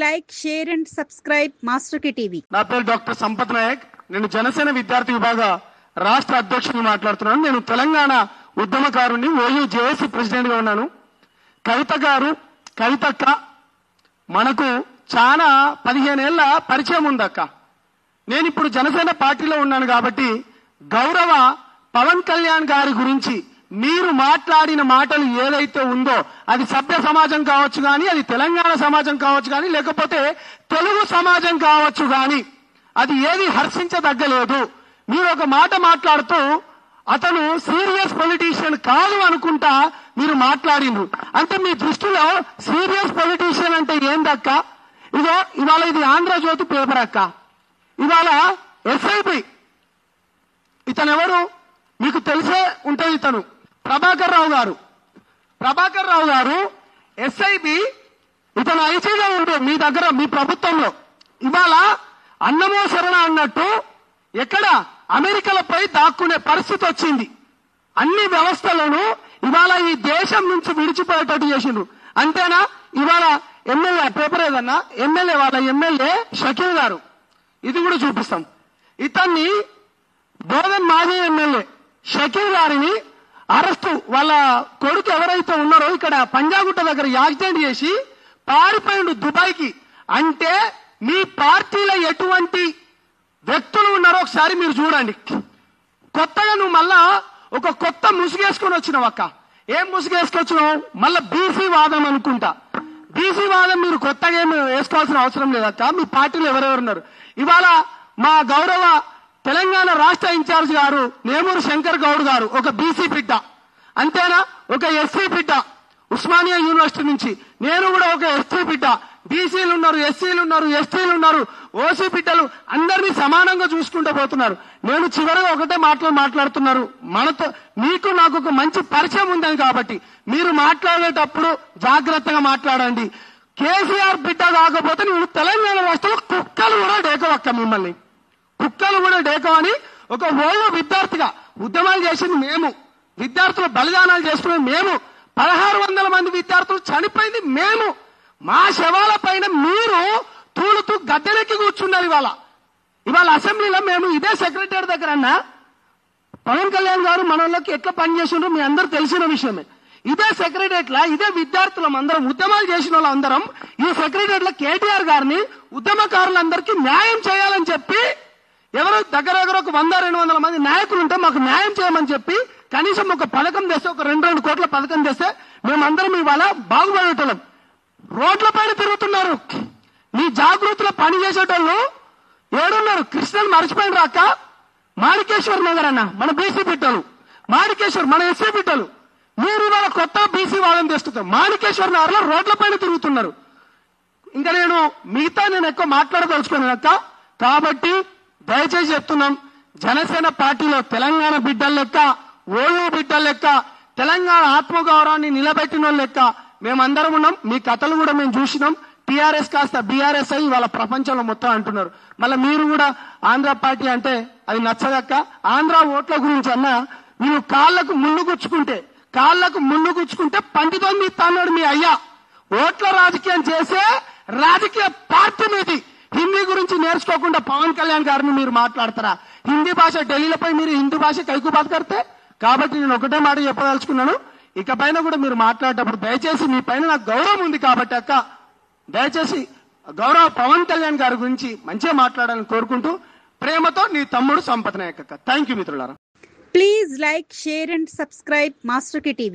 like, share and subscribe Master K TV. నా పేరు doctor Sampath Naik. నేను జనసేన విద్యార్థి విభాగ రాష్ట్ర అధ్యక్షుడిని మాట్లాడుతున్నాను. నేను తెలంగాణ ఉద్యమకారుని, ఓయూ జేఏసీ ప్రెసిడెంట్ గా ఉన్నాను. కవితక్క మనకు చాలా 15 ఏళ్ల పరిచయం ఉందక్క. నేను ఇప్పుడు జనసేన పార్టీలో ఉన్నాను కాబట్టి గౌరవ పవన్ కళ్యాణ్ గారి గురించి మీరు మాట్లాడిన మాటలు ఏదైతే ఉందో అది సభ్య సమాజం కావచ్చు కానీ, అది తెలంగాణ సమాజం కావచ్చు కానీ, లేకపోతే తెలుగు సమాజం కావచ్చు కానీ, అది ఏది హర్షించదగ్గలేదు. మీరు ఒక మాట మాట్లాడుతూ అతను సీరియస్ పొలిటీషియన్ కాదు అనుకుంటా మీరు మాట్లాడిండ్రు. అంటే మీ దృష్టిలో సీరియస్ పొలిటీషియన్ అంటే ఏందక్క? ఇదో ఇవాళ ఇది ఆంధ్రజ్యోతి పేపర్ అక్క. ఇవాళ ఎస్ఐపి ఇతను ఎవరు మీకు తెలిసే ఉంటుంది. ఇతను ప్రభాకర్ రావు గారు ఎస్ఐబి. ఇతను ఐసీగా ఉండు మీ దగ్గర, మీ ప్రభుత్వంలో. ఇవాళ అన్నమో శరణ అన్నట్టు ఎక్కడ అమెరికాలపై దాక్కునే పరిస్థితి వచ్చింది. అన్ని వ్యవస్థలను ఇవాళ ఈ దేశం నుంచి విడిచిపోయేటట్టు చేసిండ్రు. అంతేనా? ఇవాళ ఎమ్మెల్యే పేపర్ ఏదన్నా ఎమ్మెల్యే షకీల్ గారు, ఇది కూడా చూపిస్తాం. ఇతన్ని బోధన్ మాజీ ఎమ్మెల్యే షకీల్ గారిని అరెస్టు, వాళ్ళ కొడుకు ఎవరైతే ఉన్నారో ఇక్కడ పంజాగుట్ట దగ్గర యాక్సిడెంట్ చేసి పారిపోయిండు దుబాయ్కి. అంటే మీ పార్టీలో ఎటువంటి వ్యక్తులు ఉన్నారో ఒకసారి మీరు చూడండి. కొత్తగా నువ్వు మళ్ళా ఒక కొత్త ముసుగేసుకొని వచ్చినావు అక్క. ఏం ముసుగేసుకొచ్చినావు? మళ్ళా బీసీ వాదం అనుకుంటా. బీసీ వాదం మీరు కొత్తగా ఏమి వేసుకోవాల్సిన అవసరం లేదక్క. మీ పార్టీలో ఎవరెవరున్నారు? ఇవాళ మా గౌరవ తెలంగాణ రాష్ట్ర ఇన్ఛార్జ్ గారు నేమూరు శంకర్ గౌడ్ గారు ఒక బీసీ బిడ్డ, అంతేనా? ఒక ఎస్సీ బిడ్డ ఉస్మానియా యూనివర్సిటీ నుంచి. నేను కూడా ఒక ఎస్సీ బిడ్డ. బీసీలు ఉన్నారు, ఎస్సీలు ఉన్నారు, ఎస్టీలు ఉన్నారు, ఓసీ బిడ్డలు అందరినీ సమానంగా చూసుకుంటూ పోతున్నారు. నేను చివరిగా ఒకటే మాట్లాడుతున్నారు. మనతో మీకు నాకు ఒక మంచి పరిచయం ఉందని కాబట్టి మీరు మాట్లాడేటప్పుడు జాగ్రత్తగా మాట్లాడండి. కేసీఆర్ బిడ్డ కాకపోతే నువ్వు తెలంగాణ రాష్ట్రంలో కుక్కలు కూడా డేకవక్క. మిమ్మల్ని కుక్కలు కూడా డేకవని ఒక ఓయూ విద్యార్థిగా ఉద్యమాలు చేసింది మేము, విద్యార్థుల బలిదానాలు చేసుకునేది మేము, 1600 మంది విద్యార్థులు చనిపోయింది మేము. మా శవాల పైన మీరు తూలుతూ గద్దెనెక్కి కూర్చున్నారు. ఇవాళ అసెంబ్లీలో మేము ఇదే సెక్రటరీ దగ్గర అన్నా పవన్ కళ్యాణ్ గారు మనలోకి ఎట్లా పనిచేసిండ్రో మీ అందరూ తెలిసిన విషయమే. ఇదే సెక్రటరియట్ లా ఇదే విద్యార్థులం అందరం ఉద్యమాలు చేసిన వాళ్ళందరం ఈ సెక్రటరియట్ లో కేటీఆర్ గారిని ఉద్యమకారులందరికీ న్యాయం చేయాలని చెప్పి ఎవరో దగ్గర ఒక 100-200 మంది నాయకులు ఉంటే మాకు న్యాయం చేయమని చెప్పి కనీసం ఒక పథకం తెస్తే, ఒక 2 కోట్ల పథకం తెస్తే మేమందరం ఇవాళ బాగుపడేటోళ్ళం. రోడ్ల పైన తిరుగుతున్నారు. నీ జాగృతిలో పని చేసేటోళ్ళు ఏడున్నారు? కృష్ణని మర్చిపోయిన రాక మాణికేశ్వర్ నగర్ అన్న మన బీసీ బిడ్డలు, మాణికేశ్వర్ మన ఎస్సీ బిడ్డలు. మీరు ఇవాళ కొత్త బీసీ వాదం తెస్తున్నారు. మాణికేశ్వర్ నగర్ లో రోడ్ల పైన తిరుగుతున్నారు. ఇంకా నేను ఎక్కువ మాట్లాడదలుచుకున్నాను అక్క. కాబట్టి దయచేసి చెప్తున్నాం, జనసేన పార్టీలో తెలంగాణ బిడ్డల లెక్క, ఓయూ బిడ్డల లెక్క, తెలంగాణ ఆత్మగౌరవాన్ని నిలబెట్టిన వాళ్ళ లెక్క మేమందరం ఉన్నాం. మీ కథలు కూడా మేము చూసినాం. టీఆర్ఎస్ కాస్త బీఆర్ఎస్ అయ్యి వాళ్ళ ప్రపంచంలో మొత్తం అంటున్నారు. మళ్ళీ మీరు కూడా ఆంధ్ర పార్టీ అంటే అది నచ్చదక్క. ఆంధ్ర ఓట్ల గురించి అన్నా మీరు కాళ్లకు ముళ్ళు గుచ్చుకుంటే పండితో మీ తన్నాడు మీ అయ్యా. ఓట్ల రాజకీయం చేసే రాజకీయ పార్టీ మీది. హిందీ గురించి నేర్చుకోకుండా పవన్ కళ్యాణ్ గారిని మీరు మాట్లాడతారా? హిందీ భాష ఢిల్లీలపై మీరు హిందీ భాష కైకు బాత్ కడితే. కాబట్టి నేను ఒకటే మాట చెప్పదలుచుకున్నాను. ఇక పైన కూడా మీరు మాట్లాడేటప్పుడు దయచేసి మీ పైన నాకు గౌరవం ఉంది కాబట్టి అక్క, దయచేసి గౌరవ పవన్ కళ్యాణ్ గారి గురించి మంచిగా మాట్లాడాలని కోరుకుంటూ ప్రేమతో నీ తమ్ముడు సంపత్ నాయక్ అక్క. థ్యాంక్ యూ మిత్రులారా. Please like, share and subscribe Master K TV.